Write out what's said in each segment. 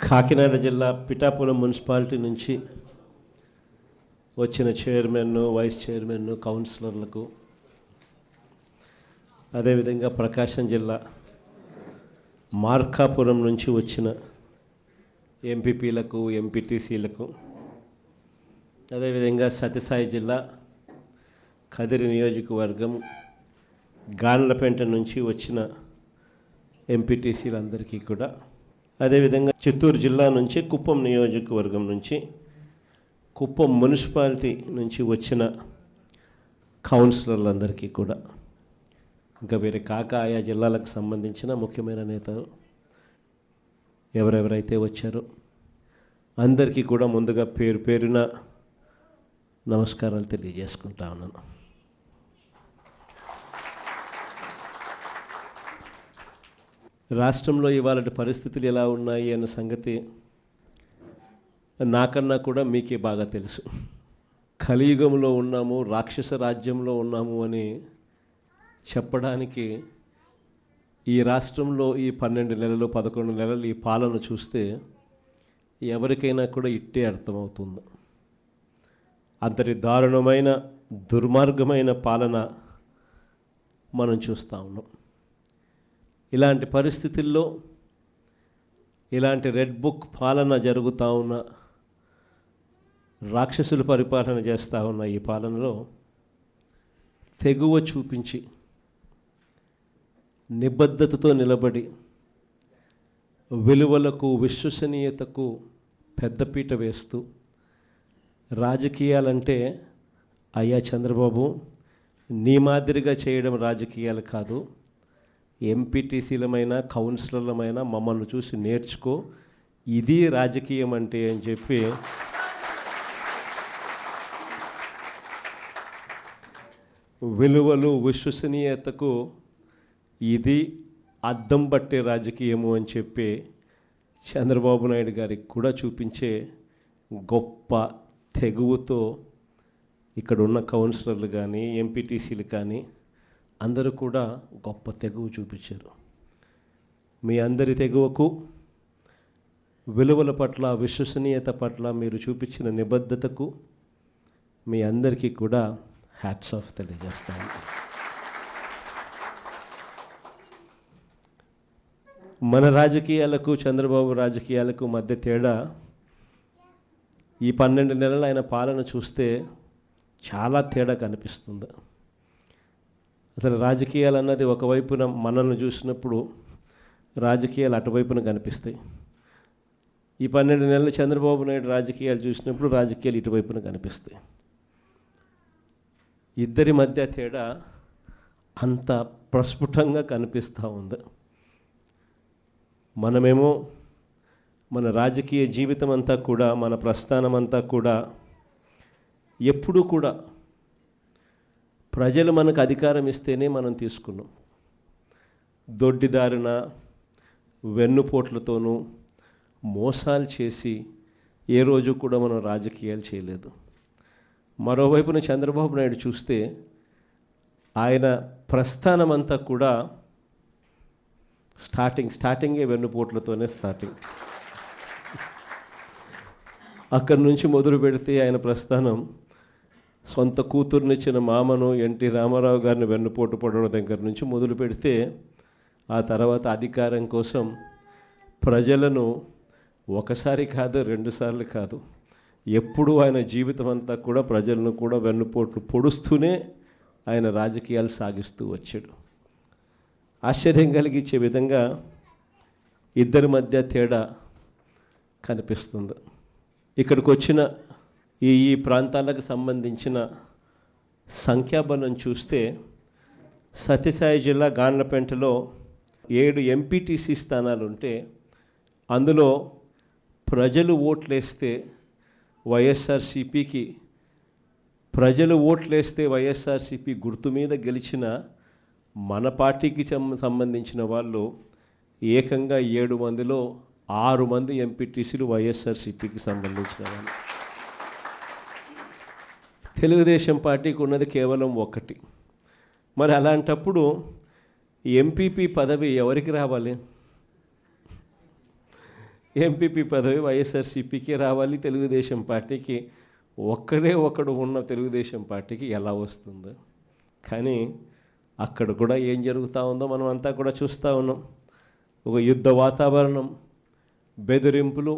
కాకినాడ జిల్లా పిఠాపురం మున్సిపాలిటీ నుంచి వచ్చిన చైర్మన్, వైస్ చైర్మన్, కౌన్సిలర్లకు, అదేవిధంగా ప్రకాశం జిల్లా మార్కాపురం నుంచి వచ్చిన ఎంపీపీలకు, ఎంపీటీసీలకు, అదేవిధంగా సత్యసాయి జిల్లా కదిరి నియోజకవర్గం గాన్లపేంట నుంచి వచ్చిన ఎంపీటీసీలందరికీ కూడా, అదేవిధంగా చిత్తూరు జిల్లా నుంచి కుప్పం నియోజకవర్గం నుంచి, కుప్పం మున్సిపాలిటీ నుంచి వచ్చిన కౌన్సిలర్లందరికీ కూడా, ఇంకా వేరే కాక ఆయా జిల్లాలకు సంబంధించిన ముఖ్యమైన నేతలు ఎవరెవరైతే వచ్చారో అందరికీ కూడా ముందుగా పేరు పేరున నమస్కారాలు తెలియజేసుకుంటా ఉన్నాను. రాష్ట్రంలో ఇవాళ పరిస్థితులు ఎలా ఉన్నాయి అన్న సంగతి నాకన్నా కూడా మీకే బాగా తెలుసు. కలియుగంలో ఉన్నాము, రాక్షస రాజ్యంలో ఉన్నాము అని చెప్పడానికి ఈ రాష్ట్రంలో ఈ 12 నెలలు 11 నెలలు ఈ పాలన చూస్తే ఎవరికైనా కూడా ఇట్టే అర్థమవుతుంది. అంతటి దారుణమైన దుర్మార్గమైన పాలన మనం చూస్తూ ఉన్నాం. ఇలాంటి పరిస్థితుల్లో ఇలాంటి రెడ్ బుక్ పాలన జరుగుతూ ఉన్న, రాక్షసులు పరిపాలన చేస్తూ ఉన్న ఈ పాలనలో తెగువ చూపించి నిబద్ధతతో నిలబడి విలువలకు, విశ్వసనీయతకు పెద్దపీట వేస్తూ, రాజకీయాలంటే అయ్యా చంద్రబాబు నీ మాదిరిగా చేయడం రాజకీయాలు కాదు, ఎంపీటీసీలమైనా కౌన్సిలర్లమైనా మమ్మల్ని చూసి నేర్చుకో, ఇది రాజకీయం అంటే అని చెప్పి విలువలు, విశ్వసనీయతకు ఇది అద్దం పట్టే రాజకీయము అని చెప్పి చంద్రబాబు నాయుడు గారికి కూడా చూపించే గొప్ప తెగువతో ఇక్కడ ఉన్న కౌన్సిలర్లు కానీ, ఎంపీటీసీలు కానీ అందరూ కూడా గొప్ప తెగువ చూపించారు. మీ అందరి తెగువకు, విలువల పట్ల, విశ్వసనీయత పట్ల మీరు చూపించిన నిబద్ధతకు మీ అందరికీ కూడా హ్యాట్స్ ఆఫ్ తెలియజేస్తాను. మన రాజకీయాలకు, చంద్రబాబు రాజకీయాలకు మధ్య తేడా ఈ 12 నెలలు ఆయన పాలన చూస్తే చాలా తేడా కనిపిస్తుంది. అసలు రాజకీయాలు అన్నది ఒకవైపున మనల్ని చూసినప్పుడు రాజకీయాలు అటువైపున కనిపిస్తాయి. ఈ 12 నెలలు చంద్రబాబు నాయుడు రాజకీయాలు చూసినప్పుడు రాజకీయాలు ఇటువైపున కనిపిస్తాయి. ఇద్దరి మధ్య తేడా అంత ప్రస్ఫుటంగా కనిపిస్తూ ఉంది. మనమేమో మన రాజకీయ జీవితం అంతా కూడా, మన ప్రస్థానం అంతా కూడా ఎప్పుడూ కూడా ప్రజలు మనకు అధికారం ఇస్తేనే మనం తీసుకున్నాం. దొడ్డిదారిన, వెన్నుపోట్లతోనూ మోసాలు చేసి ఏ రోజు కూడా మనం రాజకీయాలు చేయలేదు. మరోవైపున చంద్రబాబు నాయుడు చూస్తే ఆయన ప్రస్థానం అంతా కూడా స్టార్టింగే వెన్నుపోట్లతోనే స్టార్టింగ్. అక్కడి నుంచి మొదలు పెడితే ఆయన ప్రస్థానం సొంత కూతుర్నిచ్చిన మామను, ఎన్టీ రామారావు గారిని వెన్నుపోటు పడడం దగ్గర నుంచి మొదలు పెడితే, ఆ తర్వాత అధికారం కోసం ప్రజలను ఒకసారి కాదు, 2 సార్లు కాదు, ఎప్పుడూ ఆయన జీవితం అంతా కూడా ప్రజలను కూడా వెన్నుపోట్లు పొడుస్తూనే ఆయన రాజకీయాలు సాగిస్తూ వచ్చాడు. ఆశ్చర్యం కలిగించే విధంగా ఇద్దరి మధ్య తేడా కనిపిస్తుంది. ఇక్కడికి వచ్చిన ఈ ప్రాంతాలకు సంబంధించిన సంఖ్యాబలం చూస్తే సత్యసాయి జిల్లా గాన్లపేంటలో 7 ఎంపీటీసీ స్థానాలు ఉంటే, అందులో ప్రజలు ఓట్లేస్తే వైఎస్ఆర్సీపీకి, ప్రజలు ఓట్లేస్తే వైఎస్ఆర్సీపీ గుర్తు మీద గెలిచిన మన పార్టీకి సంబంధించిన వాళ్ళు ఏకంగా 7 మందిలో 6 మంది ఎంపీటీసీలు వైఎస్ఆర్సీపీకి సంబంధించిన వాళ్ళు. తెలుగుదేశం పార్టీకి ఉన్నది కేవలం 1. మరి అలాంటప్పుడు ఎంపీపీ పదవి ఎవరికి రావాలి? ఎంపీపీ పదవి వైఎస్ఆర్సీపీకి రావాలి, తెలుగుదేశం పార్టీకి ఒకడు ఉన్న తెలుగుదేశం పార్టీకి ఎలా వస్తుందో. కానీ అక్కడ కూడా ఏం జరుగుతూ ఉందో మనం అంతా కూడా చూస్తూ ఉన్నాం. ఒక యుద్ధ వాతావరణం, బెదిరింపులు,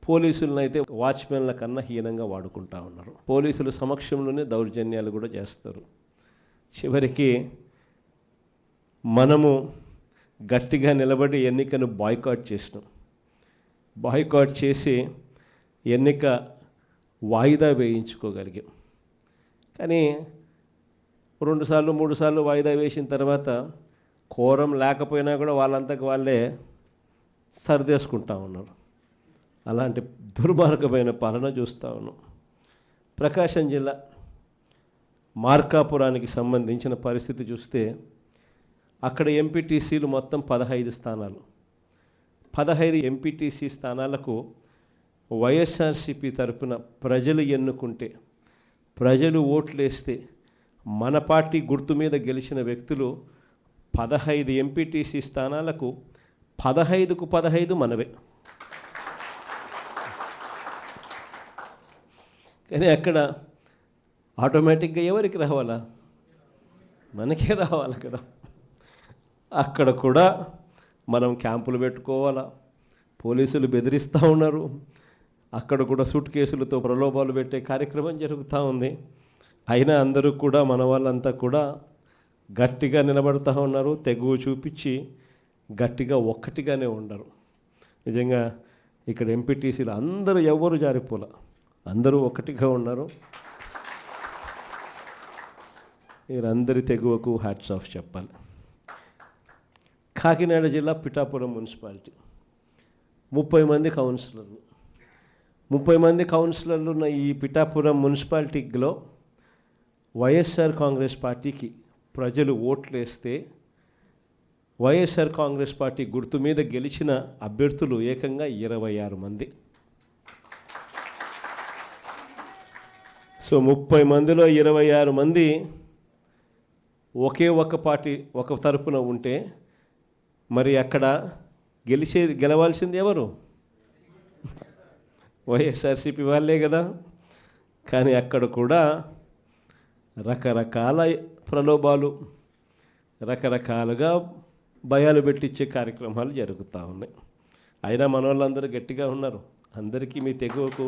పోలీసులను అయితే వాచ్మెన్ల కన్నా హీనంగా వాడుకుంటూ ఉన్నారు. పోలీసుల సమక్షంలోనే దౌర్జన్యాలు కూడా చేస్తారు. చివరికి మనము గట్టిగా నిలబడి ఎన్నికను బాయ్కాట్ చేసినాం. బాయ్కాట్ చేసి ఎన్నిక వాయిదా వేయించుకోగలిగాం. కానీ 2 సార్లు 3 సార్లు వాయిదా వేసిన తర్వాత కోరం లేకపోయినా కూడా వాళ్ళంతకు వాళ్ళే సరిదేసుకుంటా ఉన్నారు. అలాంటి దుర్మార్గమైన పాలన చూస్తూ ఉన్నాం. ప్రకాశం జిల్లా మార్కాపురానికి సంబంధించిన పరిస్థితి చూస్తే అక్కడ ఎంపీటీసీలు మొత్తం 15 స్థానాలు. 15 ఎంపీటీసీ స్థానాలకు వైఎస్ఆర్సీపీ తరపున ప్రజలు ఎన్నుకుంటే, ప్రజలు ఓట్లేస్తే మన పార్టీ గుర్తు మీద గెలిచిన వ్యక్తులు 15 ఎంపీటీసీ స్థానాలకు 15కు 15 మనవే. కానీ అక్కడ ఆటోమేటిక్గా ఎవరికి రావాలా? మనకే రావాలి కదా. అక్కడ కూడా మనం క్యాంపులు పెట్టుకోవాలా, పోలీసులు బెదిరిస్తూ ఉన్నారు. అక్కడ కూడా సూట్ కేసులతో ప్రలోభాలు పెట్టే కార్యక్రమం జరుగుతూ ఉంది. అయినా అందరూ కూడా మన వాళ్ళంతా కూడా గట్టిగా నిలబడుతూ ఉన్నారు. తెగువ చూపించి గట్టిగా ఒక్కటిగానే ఉండరు. నిజంగా ఇక్కడ ఎంపీటీసీలు అందరూ ఎవరు జారిపోలా, అందరూ ఒకటిగా ఉన్నారు. మీరందరి తెగువకు హ్యాట్స్ ఆఫ్ చెప్పాలి. కాకినాడ జిల్లా పిఠాపురం మున్సిపాలిటీ 30 మంది కౌన్సిలర్లు. 30 మంది కౌన్సిలర్లు ఉన్న ఈ పిఠాపురం మున్సిపాలిటీలో వైఎస్ఆర్ కాంగ్రెస్ పార్టీకి ప్రజలు ఓట్లేస్తే వైఎస్ఆర్ కాంగ్రెస్ పార్టీ గుర్తు మీద గెలిచిన అభ్యర్థులు ఏకంగా 26 మంది. సో 30 మందిలో 26 మంది ఒకే ఒక పార్టీ ఒక తరపున ఉంటే మరి అక్కడ గెలవాల్సింది ఎవరు? వైఎస్ఆర్సీపీ వాళ్ళే కదా. కానీ అక్కడ కూడా రకరకాల ప్రలోభాలు, రకరకాలుగా భయాలు పెట్టించే కార్యక్రమాలు జరుగుతూ ఉన్నాయి. అయినా మన వాళ్ళందరూ గట్టిగా ఉన్నారు. అందరికీ మీ తెగువకు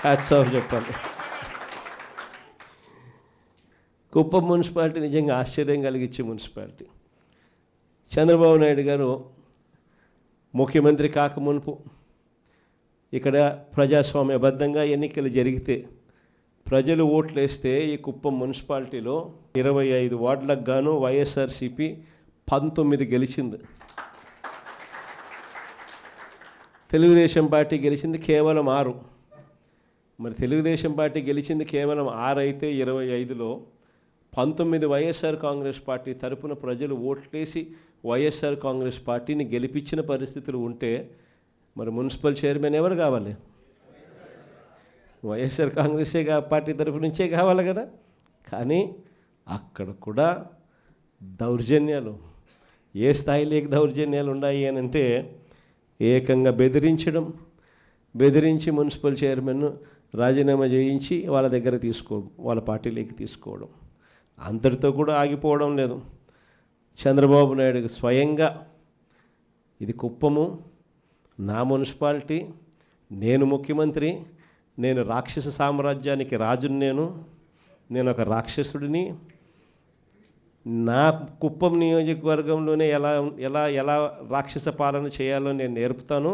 హ్యాట్స్ ఆఫ్ చెప్పాలి. కుప్పం మున్సిపాలిటీ నిజంగా ఆశ్చర్యం కలిగించే మున్సిపాలిటీ. చంద్రబాబు నాయుడు గారు ముఖ్యమంత్రి కాకమునుపు ఇక్కడ ప్రజాస్వామ్యబద్ధంగా ఎన్నికలు జరిగితే ప్రజలు ఓట్లు వేస్తే ఈ కుప్పం మున్సిపాలిటీలో 25 వార్డులకు గాను వైఎస్ఆర్సీపీ 19 గెలిచింది. తెలుగుదేశం పార్టీ గెలిచింది కేవలం 6. మరి తెలుగుదేశం పార్టీ గెలిచింది కేవలం 6 అయితే 25లో 19 వైఎస్ఆర్ కాంగ్రెస్ పార్టీ తరపున ప్రజలు ఓట్లేసి వైఎస్ఆర్ కాంగ్రెస్ పార్టీని గెలిపించిన పరిస్థితులు ఉంటే మరి మున్సిపల్ చైర్మన్ ఎవరు కావాలి? వైఎస్ఆర్ కాంగ్రెసే పార్టీ తరపు నుంచే కావాలి కదా. కానీ అక్కడ కూడా దౌర్జన్యాలు, ఏ స్థాయిలోకి దౌర్జన్యాలు ఉన్నాయి అని అంటే ఏకంగా బెదిరించి మున్సిపల్ చైర్మన్ రాజీనామా చేయించి వాళ్ళ దగ్గర వాళ్ళ పార్టీలోకి తీసుకోవడం. అంతటితో కూడా ఆగిపోవడం లేదు. చంద్రబాబు నాయుడు స్వయంగా ఇది కుప్పము, నా మున్సిపాలిటీ, నేను ముఖ్యమంత్రి, నేను రాక్షస సామ్రాజ్యానికి రాజుని, నేను ఒక రాక్షసుడిని, నా కుప్పం నియోజకవర్గంలోనే ఎలా రాక్షస పాలన చేయాలో నేను నేర్పుతాను,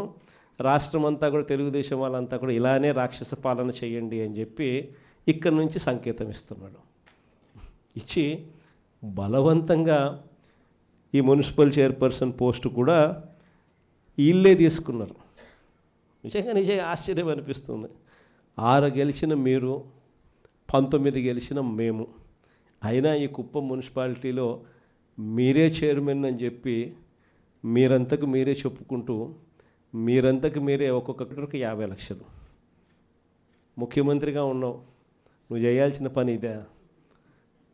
రాష్ట్రం అంతా కూడా తెలుగుదేశం వాళ్ళంతా కూడా ఇలానే రాక్షస పాలన చేయండి అని చెప్పి ఇక్కడి నుంచి సంకేతం ఇస్తున్నాడు. ఇచ్చి బలవంతంగా ఈ మున్సిపల్ చైర్పర్సన్ పోస్టు కూడా వీళ్ళే తీసుకున్నారు. నిజంగా ఆశ్చర్యం అనిపిస్తుంది. 6 గెలిచిన మీరు, 19 గెలిచిన మేము, అయినా ఈ కుప్పం మున్సిపాలిటీలో మీరే చైర్మన్ అని చెప్పి మీరంతకు మీరే చెప్పుకుంటూ మీరంతకు మీరే ఒక్కొక్కరికి 50 లక్షలు. ముఖ్యమంత్రిగా ఉన్నావు, నువ్వు చేయాల్సిన పని ఇదే.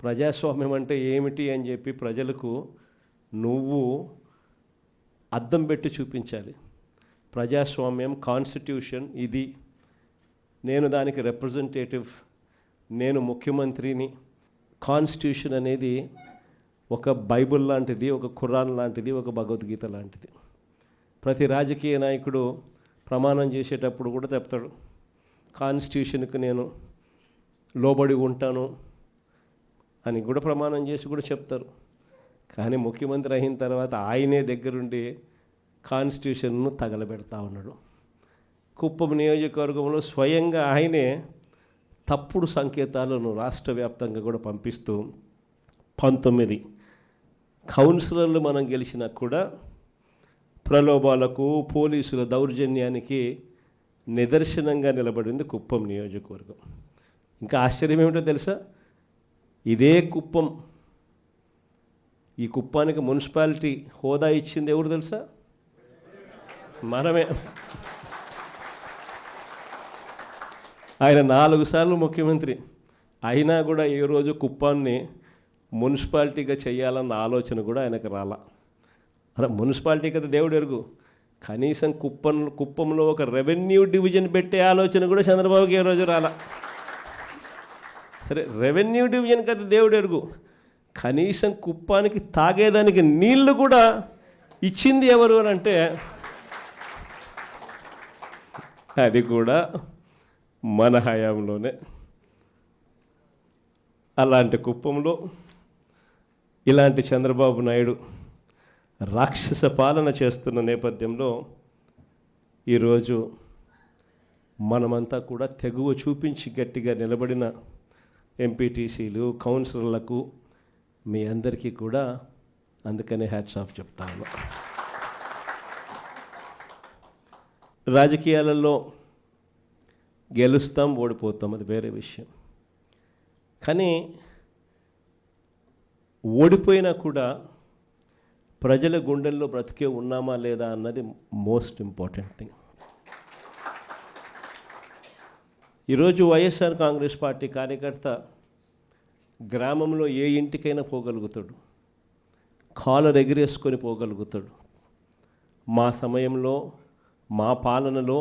ప్రజాస్వామ్యం అంటే ఏమిటి అని చెప్పి ప్రజలకు నువ్వు అద్దం పెట్టి చూపించాలి. ప్రజాస్వామ్యం, కాన్స్టిట్యూషన్ ఇది, నేను దానికి రిప్రజెంటేటివ్, నేను ముఖ్యమంత్రిని. కాన్స్టిట్యూషన్ అనేది ఒక బైబిల్ లాంటిది, ఒక ఖురాన్ లాంటిది, ఒక భగవద్గీత లాంటిది. ప్రతి రాజకీయ నాయకుడు ప్రమాణం చేసేటప్పుడు కూడా చెప్తాడు, కాన్స్టిట్యూషన్కి నేను లోబడి ఉంటాను అని కూడా ప్రమాణం చేసి కూడా చెప్తారు. కానీ ముఖ్యమంత్రి అయిన తర్వాత ఆయనే దగ్గరుండి కాన్స్టిట్యూషన్ను తగలబెడతా ఉన్నాడు. కుప్పం నియోజకవర్గంలో స్వయంగా ఆయనే తప్పుడు సంకేతాలను రాష్ట్ర వ్యాప్తంగా కూడా పంపిస్తూ 19 కౌన్సిలర్లు మనం గెలిచినా కూడా ప్రలోభాలకు, పోలీసుల దౌర్జన్యానికి నిదర్శనంగా నిలబడింది కుప్పం నియోజకవర్గం. ఇంకా ఆశ్చర్యం ఏమిటో తెలుసా, ఇదే కుప్పం, ఈ కుప్పానికి మున్సిపాలిటీ హోదా ఇచ్చింది ఎవరు తెలుసా? మనమే. ఆయన 4 సార్లు ముఖ్యమంత్రి అయినా కూడా ఏ రోజు కుప్పాన్ని మున్సిపాలిటీగా చేయాలన్న ఆలోచన కూడా ఆయనకు రాలా. అరే మున్సిపాలిటీ కదా దేవుడు ఎరుగు, కనీసం కుప్పంలో ఒక రెవెన్యూ డివిజన్ పెట్టే ఆలోచన కూడా చంద్రబాబుకి ఏ రోజు రాలా. సరే రెవెన్యూ డివిజన్ కదా దేవుడు ఎరుగు, కనీసం కుప్పానికి తాగేదానికి నీళ్లు కూడా ఇచ్చింది ఎవరు అని అంటే అది కూడా మన హయాంలోనే. అలాంటి కుప్పంలో ఇలాంటి చంద్రబాబు నాయుడు రాక్షస పాలన చేస్తున్న నేపథ్యంలో ఈరోజు మనమంతా కూడా తెగువ చూపించి గట్టిగా నిలబడిన ఎంపీటీసీలు, కౌన్సిలర్లకు మీ అందరికీ కూడా అందుకనే హ్యాట్స్ ఆఫ్ చెప్తాను. రాజకీయాలలో గెలుస్తాం, ఓడిపోతాం, అది వేరే విషయం. కానీ ఓడిపోయినా కూడా ప్రజల గుండెల్లో బ్రతికే ఉన్నామా లేదా అన్నది మోస్ట్ ఇంపార్టెంట్ థింగ్. ఈరోజు వైఎస్ఆర్ కాంగ్రెస్ పార్టీ కార్యకర్త గ్రామంలో ఏ ఇంటికైనా పోగలుగుతాడు, కాలర్ ఎగిరేసుకొని పోగలుగుతాడు. మా సమయంలో, మా పాలనలో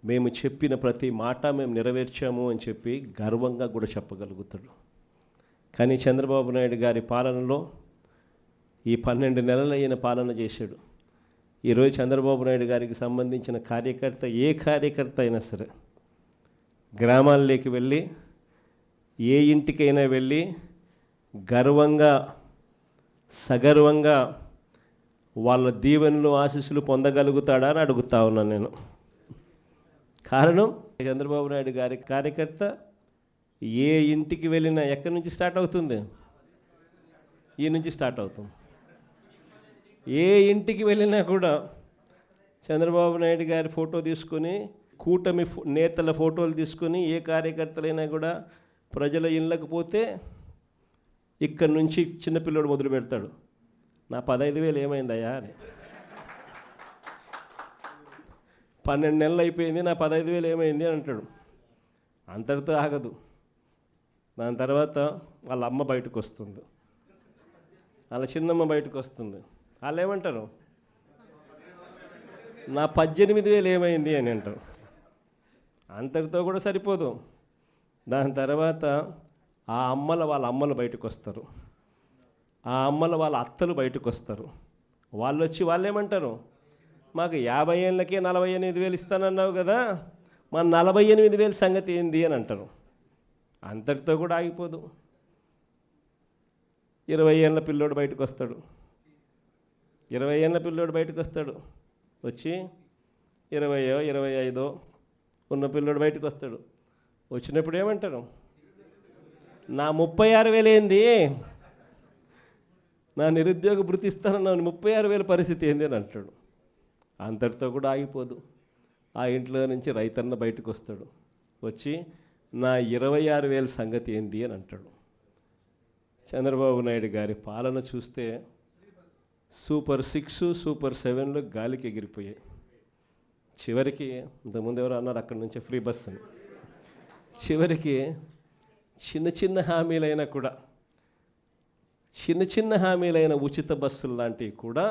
మేము చెప్పిన ప్రతి మాట మేము నెరవేర్చాము అని చెప్పి గర్వంగా కూడా చెప్పగలుగుతాడు. కానీ చంద్రబాబు నాయుడు గారి పాలనలో ఈ 12 నెలలు అయిన పాలన చేశాడు. ఈరోజు చంద్రబాబు నాయుడు గారికి సంబంధించిన కార్యకర్త, ఏ కార్యకర్త అయినా సరే గ్రామాల్లోకి వెళ్ళి, ఏ ఇంటికైనా వెళ్ళి గర్వంగా, సగర్వంగా వాళ్ళ దీవెనలు, ఆశీస్సులు పొందగలుగుతాడా అని అడుగుతా ఉన్నాను నేను. కారణం చంద్రబాబు నాయుడు గారి కార్యకర్త ఏ ఇంటికి వెళ్ళినా ఎక్కడి నుంచి స్టార్ట్ అవుతుంది? ఈ నుంచి స్టార్ట్ అవుతుంది. ఏ ఇంటికి వెళ్ళినా కూడా చంద్రబాబు నాయుడు గారి ఫోటో తీసుకొని, కూటమి నేతల ఫోటోలు తీసుకొని, ఏ కార్యకర్తలైనా కూడా ప్రజల ఇళ్ళకు పోతే ఇక్కడి నుంచి చిన్నపిల్లడు మొదలు పెడతాడు, నా 15,000 ఏమైందయ్యా అని. 12 నెలలు అయిపోయింది, నా 15,000 ఏమైంది అని అంటాడు. అంతటితో ఆగదు. దాని తర్వాత వాళ్ళ అమ్మ బయటకు వస్తుంది, వాళ్ళ చిన్నమ్మ బయటకు వస్తుంది. వాళ్ళు ఏమంటారు? నా 18,000 ఏమైంది అని అంటారు. అంతటితో కూడా సరిపోదు. దాని తర్వాత ఆ అమ్మల వాళ్ళ అమ్మలు బయటకు వస్తారు, ఆ అమ్మల వాళ్ళ అత్తలు బయటకు వస్తారు. వాళ్ళు వచ్చి వాళ్ళు ఏమంటారు? మాకు 50 ఏళ్ళకే 48,000 ఇస్తానన్నావు కదా, మా 48,000 సంగతి ఏంది అని అంటారు. అంతటితో కూడా ఆగిపోదు. 20 ఏళ్ళ పిల్లోడు బయటకు వస్తాడు, 20 ఏళ్ళ పిల్లోడు బయటకు వస్తాడు. వచ్చి 20 25 ఉన్న పిల్లోడు బయటకు వస్తాడు. వచ్చినప్పుడు ఏమంటారు? నా 36,000 ఏంది, నా నిరుద్యోగ భృతి ఇస్తానన్నా 36,000 పరిస్థితి ఏంది అని అంటాడు. అంతటితో కూడా ఆగిపోదు. ఆ ఇంట్లో నుంచి రైతన్న బయటకు వస్తాడు, వచ్చి నా 26,000 సంగతి ఏంది అని అంటాడు. చంద్రబాబు నాయుడు గారి పాలన చూస్తే సూపర్ 6, సూపర్ 7 గాలికి ఎగిరిపోయాయి. చివరికి ఇంతకుముందు ఎవరు అన్నారు అక్కడి నుంచి ఫ్రీ బస్ అని, చివరికి చిన్న చిన్న హామీలైనా కూడా, చిన్న చిన్న హామీలైన ఉచిత బస్సులు లాంటివి కూడా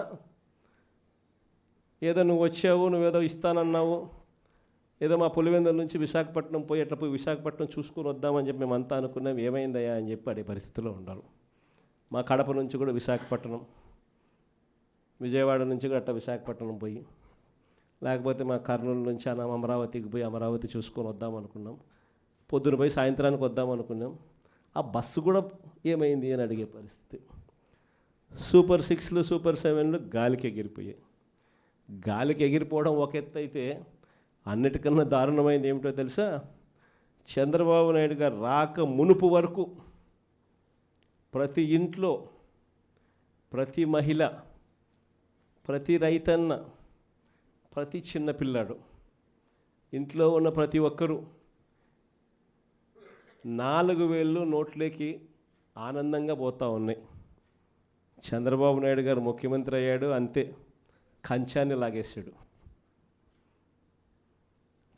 ఏదో నువ్వు వచ్చావు, నువ్వేదో ఇస్తానన్నావు, ఏదో మా పులివెందుల నుంచి విశాఖపట్నం పోయి అట్లా పోయి విశాఖపట్నం చూసుకొని వద్దామని చెప్పి మేమంతా అనుకున్నాం, ఏమైందయ్యా అని చెప్పి అడే పరిస్థితిలో ఉండాలి. మా కడప నుంచి కూడా విశాఖపట్నం, విజయవాడ నుంచి కూడా అట్లా విశాఖపట్నం పోయి, లేకపోతే మా కర్నూలు నుంచి అమరావతికి పోయి అమరావతి చూసుకొని వద్దాం అనుకున్నాం. పొద్దున పోయి సాయంత్రానికి వద్దాం అనుకున్నాం. ఆ బస్సు కూడా ఏమైంది అని అడిగే పరిస్థితి. సూపర్ 6లు సూపర్ 7లు గాలికి ఎగిరిపోయాయి. గాలికి ఎగిరిపోవడం ఒక ఎత్తు అయితే, అన్నిటికన్నా దారుణమైంది ఏమిటో తెలుసా? చంద్రబాబు నాయుడు గారు రాక మునుపు వరకు ప్రతి ఇంట్లో, ప్రతి మహిళ, ప్రతి రైతన్న, ప్రతి చిన్నపిల్లాడు, ఇంట్లో ఉన్న ప్రతి ఒక్కరూ 4,000 నోట్లోకి ఆనందంగా పోతూ ఉన్నాయి. చంద్రబాబు నాయుడు గారు ముఖ్యమంత్రి అయ్యాడు, అంతే, కంచాన్ని లాగేశాడు.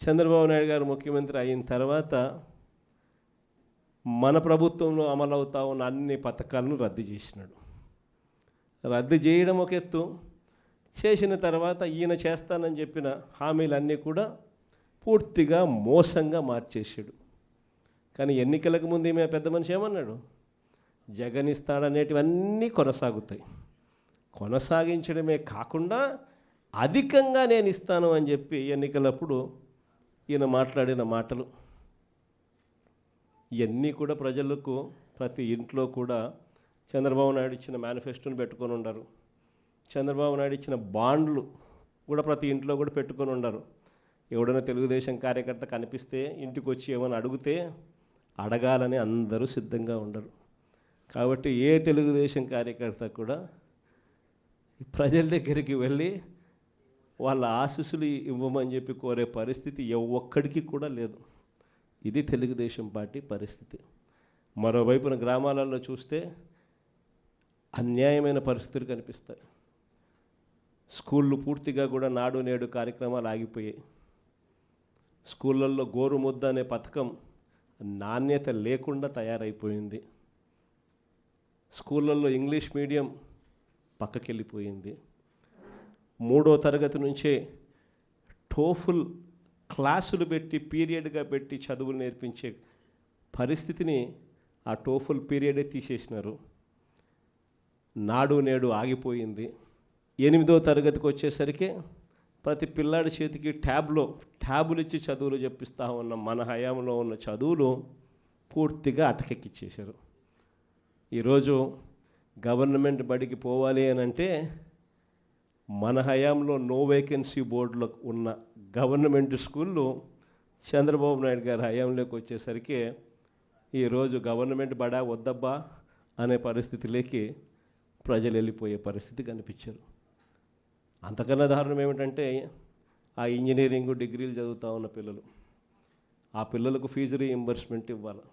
చంద్రబాబు నాయుడు గారు ముఖ్యమంత్రి అయిన తర్వాత మన ప్రభుత్వంలో అమలవుతా ఉన్న అన్ని పథకాలను రద్దు చేసినాడు. రద్దు చేయడం ఒక ఎత్తు, చేసిన తర్వాత ఈయన చేస్తానని చెప్పిన హామీలన్నీ కూడా పూర్తిగా మోసంగా మార్చేసాడు. కానీ ఎన్నికలకు ముందు ఈమె పెద్ద మనిషి ఏమన్నాడు? జగన్ ఇస్తాడనేటివన్నీ కొనసాగుతాయి. కొనసాగించడమే కాకుండా అధికంగా నేను ఇస్తాను అని చెప్పి ఎన్నికలప్పుడు ఈయన మాట్లాడిన మాటలు ఇవన్నీ కూడా ప్రజలకు, ప్రతి ఇంట్లో కూడా చంద్రబాబు నాయుడు ఇచ్చిన మేనిఫెస్టోని పెట్టుకొని ఉండరు. చంద్రబాబు నాయుడు ఇచ్చిన బాండ్లు కూడా ప్రతి ఇంట్లో కూడా పెట్టుకొని ఉండరు. ఎవడైనా తెలుగుదేశం కార్యకర్త కనిపిస్తే ఇంటికి వచ్చి ఏమైనా అడిగితే అడగాలని అందరూ సిద్ధంగా ఉండరు. కాబట్టి ఏ తెలుగుదేశం కార్యకర్త కూడా ప్రజల దగ్గరికి వెళ్ళి వాళ్ళ ఆశీస్సులు ఇవ్వమని చెప్పి కోరే పరిస్థితి ఒక్కడికి కూడా లేదు. ఇది తెలుగుదేశం పార్టీ పరిస్థితి. మరోవైపున గ్రామాలలో చూస్తే అన్యాయమైన పరిస్థితులు కనిపిస్తాయి. స్కూళ్ళు పూర్తిగా కూడా నాడు నేడు కార్యక్రమాలు ఆగిపోయాయి. స్కూళ్ళల్లో గోరుముద్ద అనే పథకం నాణ్యత లేకుండా తయారైపోయింది. స్కూళ్ళల్లో ఇంగ్లీష్ మీడియం పక్కకెళ్ళిపోయింది. 3వ తరగతి నుంచే టోఫుల్ క్లాసులు పెట్టి, పీరియడ్గా పెట్టి చదువులు నేర్పించే పరిస్థితిని ఆ టోఫుల్ పీరియడే తీసేసినారు. నాడు నేడు ఆగిపోయింది. 8వ తరగతికి వచ్చేసరికి ప్రతి పిల్లాడి చేతికి ట్యాబులు ఇచ్చి చదువులు చెప్పిస్తూ ఉన్న మన హయాంలో ఉన్న చదువులు పూర్తిగా అటకెక్కిచ్చేశారు. ఈరోజు గవర్నమెంట్ బడికి పోవాలి అని అంటే మన హయాంలో నో వేకెన్సీ బోర్డులో ఉన్న గవర్నమెంట్ స్కూళ్ళు చంద్రబాబు నాయుడు గారి హయాంలోకి వచ్చేసరికి ఈరోజు గవర్నమెంట్ బడా వద్దబ్బా అనే పరిస్థితిలోకి ప్రజలు వెళ్ళిపోయే పరిస్థితి కనిపించారు. అంతకన్నా దారుణం ఏమిటంటే, ఆ ఇంజనీరింగ్ డిగ్రీలు చదువుతూ ఉన్న పిల్లలు, ఆ పిల్లలకు ఫీజు రీయింబర్స్మెంట్ ఇవ్వాలి.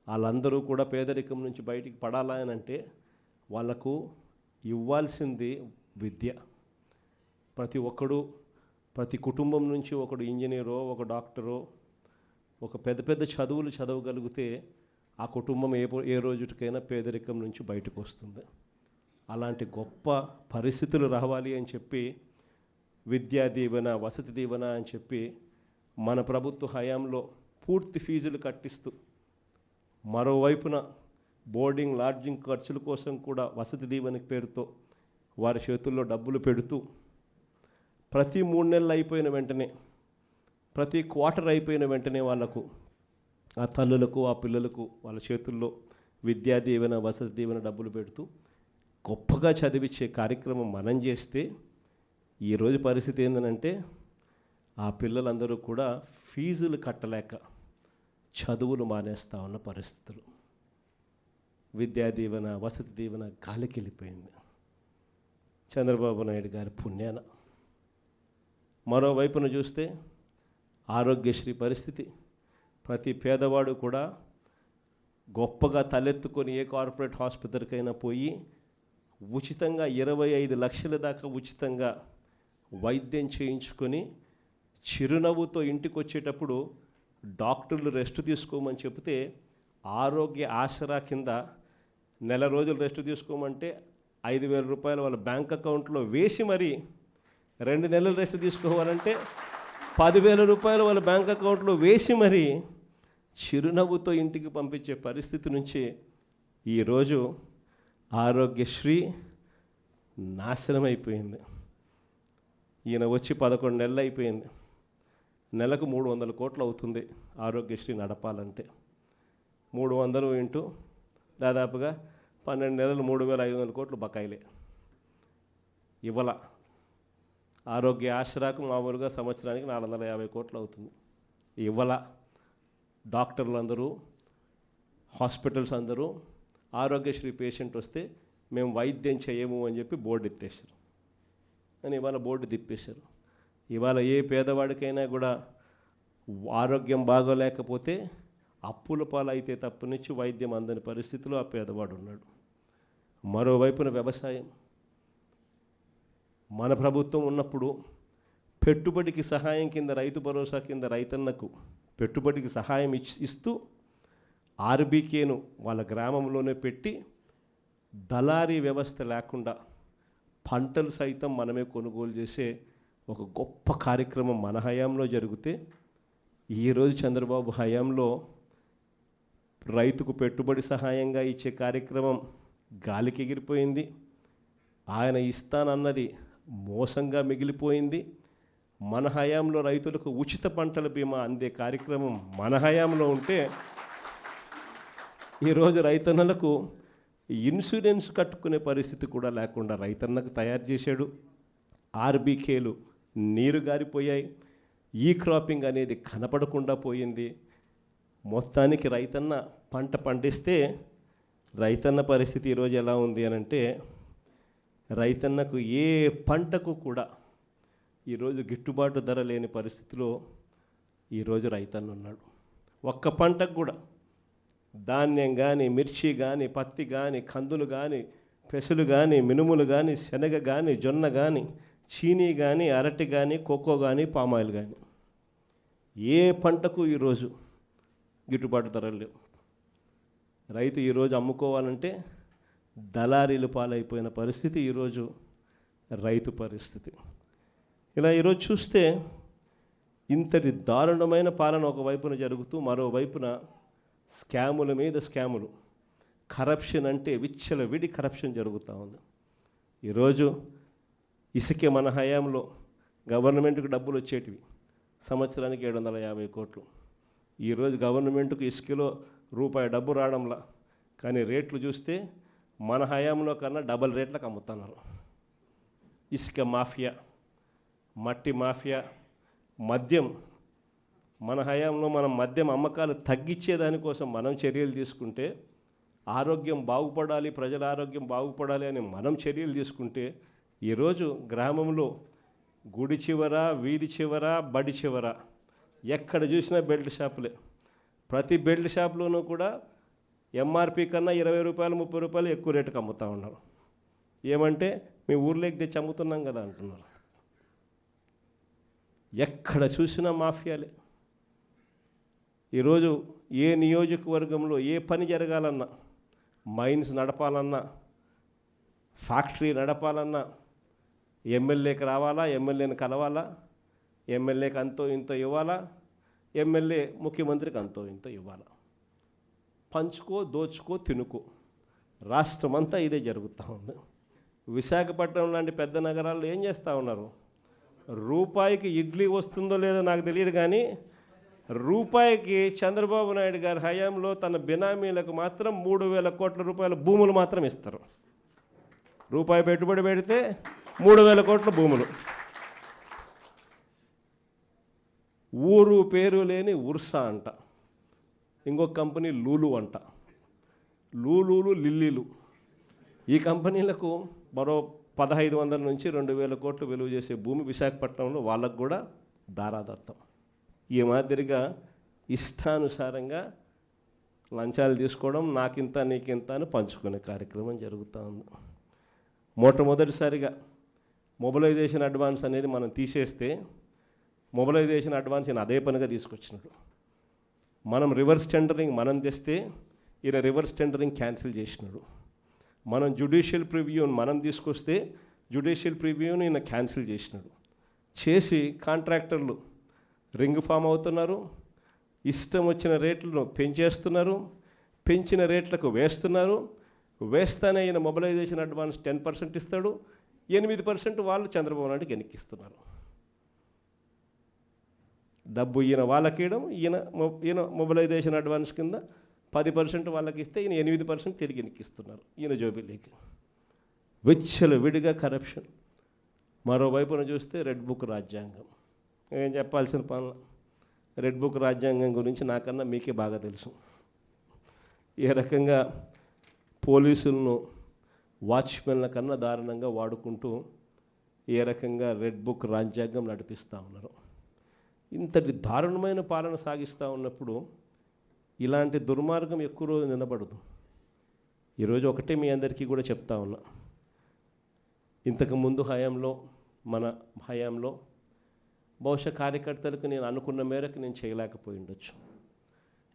వాళ్ళందరూ కూడా పేదరికం నుంచి బయటికి పడాలా అని అంటే వాళ్ళకు ఇవ్వాల్సింది విద్య. ప్రతి ఒక్కడు, ప్రతి కుటుంబం నుంచి ఒకడు ఇంజనీరో, ఒక డాక్టరో, ఒక పెద్ద చదువులు చదవగలిగితే ఆ కుటుంబం ఏ రోజుకైనా పేదరికం నుంచి బయటకు వస్తుంది. అలాంటి గొప్ప పరిస్థితులు రావాలి అని చెప్పి విద్యా దీవెన, వసతి దీవెన అని చెప్పి మన ప్రభుత్వ హయాంలో పూర్తి ఫీజులు కట్టిస్తూ, మరోవైపున బోర్డింగ్ లాడ్జింగ్ ఖర్చుల కోసం కూడా వసతి దీవెన పేరుతో వారి చేతుల్లో డబ్బులు పెడుతూ, ప్రతి 3 నెలలు అయిపోయిన వెంటనే, ప్రతి క్వార్టర్ అయిపోయిన వెంటనే వాళ్లకు, ఆ తల్లులకు, ఆ పిల్లలకు వాళ్ళ చేతుల్లో విద్యా దీవెన, వసతి దీవెన డబ్బులు పెడుతూ గొప్పగా చదివించే కార్యక్రమం మనం చేస్తే, ఈరోజు పరిస్థితి ఏంటంటే ఆ పిల్లలందరూ కూడా ఫీజులు కట్టలేక చదువులు మానేస్తూ ఉన్న పరిస్థితులు. విద్యా దీవెన, వసతి దీవెన గాలికి వెళ్ళిపోయింది చంద్రబాబు నాయుడు గారి పుణ్యాన. మరోవైపున చూస్తే ఆరోగ్యశ్రీ పరిస్థితి, ప్రతి పేదవాడు కూడా గొప్పగా తలెత్తుకొని ఏ కార్పొరేట్ హాస్పిటల్కైనా పోయి ఉచితంగా 25 లక్షల దాకా ఉచితంగా వైద్యం చేయించుకొని చిరునవ్వుతో ఇంటికి వచ్చేటప్పుడు డాక్టర్లు రెస్ట్ తీసుకోమని చెబితే, ఆరోగ్య ఆసరా కింద నెల రోజులు రెస్ట్ తీసుకోమంటే 5,000 రూపాయలు వాళ్ళ బ్యాంక్ అకౌంట్లో వేసి మరీ 2 నెలలు రెస్ట్ తీసుకోవాలంటే 10,000 రూపాయలు వాళ్ళ బ్యాంక్ అకౌంట్లో వేసి మరీ చిరునవ్వుతో ఇంటికి పంపించే పరిస్థితి నుంచి ఈరోజు ఆరోగ్యశ్రీ నాశనం అయిపోయింది. ఈయన వచ్చి 11 నెలలు అయిపోయింది. నెలకు 300 కోట్లు అవుతుంది ఆరోగ్యశ్రీ నడపాలంటే. 300 ఇంటూ దాదాపుగా 12 నెలలు 3,500 కోట్లు బకాయిలే. ఇవ్వాల ఆరోగ్య ఆశ్రాకు మామూలుగా సంవత్సరానికి 450 కోట్లు అవుతుంది. ఇవ్వాల డాక్టర్లు అందరూ, హాస్పిటల్స్ అందరూ ఆరోగ్యశ్రీ పేషెంట్ వస్తే మేము వైద్యం చేయము అని చెప్పి బోర్డు ఎత్తేసారు. అని ఇవాళ బోర్డు తిప్పేశారు. ఇవాళ ఏ పేదవాడికైనా కూడా ఆరోగ్యం బాగోలేకపోతే అప్పుల పాలైతే తప్పనిచ్చి వైద్యం అందని పరిస్థితిలో ఆ పేదవాడు ఉన్నాడు. మరోవైపున వ్యవసాయం, మన ప్రభుత్వం ఉన్నప్పుడు పెట్టుబడికి సహాయం కింద, రైతు భరోసా కింద రైతన్నకు పెట్టుబడికి సహాయం ఇస్తూ ఆర్బీకేను వాళ్ళ గ్రామంలోనే పెట్టి దళారీ వ్యవస్థ లేకుండా పంటలు సైతం మనమే కొనుగోలు చేసే ఒక గొప్ప కార్యక్రమం మన హయాంలో జరిగితే, ఈరోజు చంద్రబాబు హయాంలో రైతుకు పెట్టుబడి సహాయంగా ఇచ్చే కార్యక్రమం గాలికి ఎగిరిపోయింది. ఆయన ఇస్తానన్నది మోసంగా మిగిలిపోయింది. మన హయాంలో రైతులకు ఉచిత పంటల బీమా అందే కార్యక్రమం మన హయాంలో ఉంటే, ఈరోజు రైతన్నలకు ఇన్సూరెన్స్ కట్టుకునే పరిస్థితి కూడా లేకుండా రైతన్నకు తయారు చేశాడు. ఆర్బీకేలు నీరు గారిపోయాయి. ఈ క్రాపింగ్ అనేది కనపడకుండా పోయింది. మొత్తానికి రైతన్న పంట పండిస్తే రైతన్న పరిస్థితి ఈరోజు ఎలా ఉంది అని అంటే, రైతన్నకు ఏ పంటకు కూడా ఈరోజు గిట్టుబాటు ధర లేని పరిస్థితిలో ఈరోజు రైతన్న ఉన్నాడు. ఒక్క పంటకు కూడా ధాన్యం కానీ, మిర్చి కానీ, పత్తి కానీ, కందులు కానీ, పెసలు కానీ, మినుములు కానీ, శనగ కానీ, జొన్న కానీ, చీనీ కానీ, అరటి కానీ, కోకో కానీ, పామాయిల్ కానీ, ఏ పంటకు ఈరోజు గిట్టుబాటు ధరలు లేవు. రైతు ఈరోజు అమ్ముకోవాలంటే దళారీలు పాలైపోయిన పరిస్థితి ఈరోజు రైతు పరిస్థితి. ఇలా ఈరోజు చూస్తే ఇంతటి దారుణమైన పాలన ఒకవైపున జరుగుతూ, మరోవైపున స్కాముల మీద స్కాములు, కరప్షన్ అంటే విచ్చలవిడి కరప్షన్ జరుగుతూ ఉంది. ఈరోజు ఇసుకే మన హయాంలో గవర్నమెంట్కి డబ్బులు వచ్చేటివి సంవత్సరానికి 750 కోట్లు. ఈరోజు గవర్నమెంట్కు ఇసుకలో రూపాయి డబ్బు రావడంలా, కానీ రేట్లు చూస్తే మన హయాంలో కన్నా డబల్ రేట్లకు అమ్ముతున్నారు. ఇసుక మాఫియా, మట్టి మాఫియా, మద్యం, మన హయాంలో మనం మద్యం అమ్మకాలు తగ్గించేదానికోసం మనం చర్యలు తీసుకుంటే, ఆరోగ్యం బాగుపడాలి, ప్రజల ఆరోగ్యం బాగుపడాలి అని మనం చర్యలు తీసుకుంటే, ఈరోజు గ్రామంలో గుడి చివర, వీధి చివర, బడి చివర ఎక్కడ చూసినా బెల్ట్ షాపులే. ప్రతి బెల్ట్ షాప్లోనూ కూడా ఎంఆర్పి కన్నా 20 రూపాయలు 30 రూపాయలు ఎక్కువ రేటుకి అమ్ముతూ ఉన్నారు. ఏమంటే మీ ఊర్లోకి తెచ్చి అమ్ముతున్నాం కదా అంటున్నారు. ఎక్కడ చూసినా మాఫియాలే. ఈరోజు ఏ నియోజకవర్గంలో ఏ పని జరగాలన్నా, మైన్స్ నడపాలన్నా, ఫ్యాక్టరీ నడపాలన్నా, ఎమ్మెల్యేకి రావాలా, ఎమ్మెల్యేని కలవాలా, ఎమ్మెల్యేకి అంతో ఇంతో ఇవ్వాలా, ఎమ్మెల్యే ముఖ్యమంత్రికి అంతో ఇంతో ఇవ్వాలా. పంచుకో, దోచుకో, తినుకో. రాష్ట్రం అంతా ఇదే జరుగుతూ ఉంది. విశాఖపట్నం లాంటి పెద్ద నగరాల్లో ఏం చేస్తూ ఉన్నారు? రూపాయికి ఇడ్లీ వస్తుందో లేదో నాకు తెలియదు, కానీ రూపాయికి చంద్రబాబు నాయుడు గారి హయాంలో తన బినామీలకు మాత్రం 3,000 కోట్ల రూపాయల భూములు మాత్రం ఇస్తారు. రూపాయి పెట్టుబడి పెడితే 3,000 కోట్ల భూములు. ఊరు పేరు లేని ఉర్సా అంట. ఇంకొక కంపెనీ లూలు అంట. లూలులు, లిల్లీలు, ఈ కంపెనీలకు మరో 1,500 నుంచి 2,000 కోట్లు విలువ చేసే భూమి విశాఖపట్నంలో వాళ్ళకు కూడా దారాదత్తం. ఈ మాదిరిగా ఇష్టానుసారంగా లంచాలు తీసుకోవడం, నాకింత నీకింత అని పంచుకునే కార్యక్రమం జరుగుతూ ఉంది. మొట్టమొదటిసారిగా మొబిలైజేషన్ అడ్వాన్స్ అనేది మనం తీసేస్తే, మొబిలైజేషన్ అడ్వాన్స్ ఈయన అదే పనిగా తీసుకొచ్చినాడు. మనం రివర్స్ టెండరింగ్ మనం తెస్తే ఈయన రివర్స్ టెండరింగ్ క్యాన్సిల్ చేసినాడు. మనం జ్యుడిషియల్ ప్రివ్యూని మనం తీసుకొస్తే జ్యుడిషియల్ ప్రివ్యూని ఈయన క్యాన్సిల్ చేసినాడు. చేసి కాంట్రాక్టర్లు రింగ్ ఫామ్ అవుతున్నారు, ఇష్టం వచ్చిన రేట్లను పెంచేస్తున్నారు, పెంచిన రేట్లకు వేస్తున్నారు. వేస్తానే ఈయన మొబిలైజేషన్ అడ్వాన్స్ 10% ఇస్తాడు, 8% వాళ్ళు చంద్రబాబు నాయుడుకి వెనక్కిస్తున్నారు. డబ్బు ఈయన వాళ్ళకి ఇవ్వడం, ఈయన మొబిలైజేషన్ అడ్వాన్స్ కింద 10% వాళ్ళకి ఇస్తే ఈయన 8% తిరిగి వెనక్కిస్తున్నారు ఈయన జోబిలీకి. విడిగా కరప్షన్. మరోవైపున చూస్తే రెడ్ బుక్ రాజ్యాంగం. ఏం చెప్పాల్సిన పనులు. రెడ్ బుక్ రాజ్యాంగం గురించి నాకన్నా మీకే బాగా తెలుసు. ఏ రకంగా పోలీసులను వాచ్మెన్ల కన్నా దారుణంగా వాడుకుంటూ ఏ రకంగా రెడ్ బుక్ రాజ్యాంగం నడిపిస్తూ ఉన్నారు. ఇంతటి దారుణమైన పాలన సాగిస్తూ ఉన్నప్పుడు ఇలాంటి దుర్మార్గం ఎక్కువ రోజు నిలబడదు. ఈరోజు ఒకటే మీ అందరికీ కూడా చెప్తా ఉన్నా, ఇంతకుముందు హయాంలో, మన హయాంలో బహుశా కార్యకర్తలకు నేను అనుకున్న మేరకు నేను చేయలేకపోయి ఉండొచ్చు.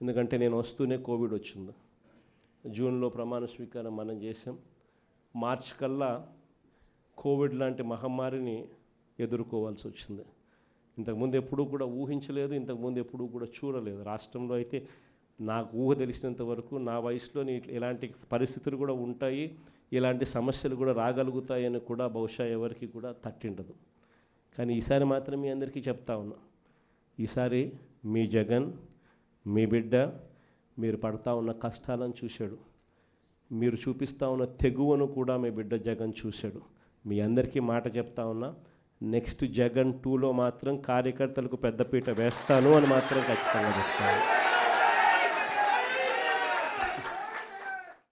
ఎందుకంటే నేను వస్తూనే కోవిడ్ వచ్చింది. జూన్లో ప్రమాణ స్వీకారం మనం చేసాం. మార్చి కల్లా కోవిడ్ లాంటి మహమ్మారిని ఎదుర్కోవాల్సి వచ్చింది. ఇంతకుముందు ఎప్పుడూ కూడా ఊహించలేదు, ఇంతకుముందు ఎప్పుడూ కూడా చూడలేదు. రాష్ట్రంలో అయితే నాకు ఊహ తెలిసినంత వరకు నా వయసులోని ఇలాంటి పరిస్థితులు కూడా ఉంటాయి, ఇలాంటి సమస్యలు కూడా రాగలుగుతాయని కూడా బహుశా ఎవరికి కూడా తట్టిండదు. కానీ ఈసారి మాత్రం మీ అందరికీ చెప్తా ఉన్నా, ఈసారి మీ జగన్, మీ బిడ్డ మీరు పడతా ఉన్న కష్టాలను చూశాడు, మీరు చూపిస్తూ ఉన్న తెగువను కూడా మీ బిడ్డ జగన్ చూశాడు. మీ అందరికీ మాట చెప్తా ఉన్నా, నెక్స్ట్ జగన్ 2లో మాత్రం కార్యకర్తలకు పెద్దపీట వేస్తాను అని మాత్రం ఖచ్చితంగా చెప్తాను.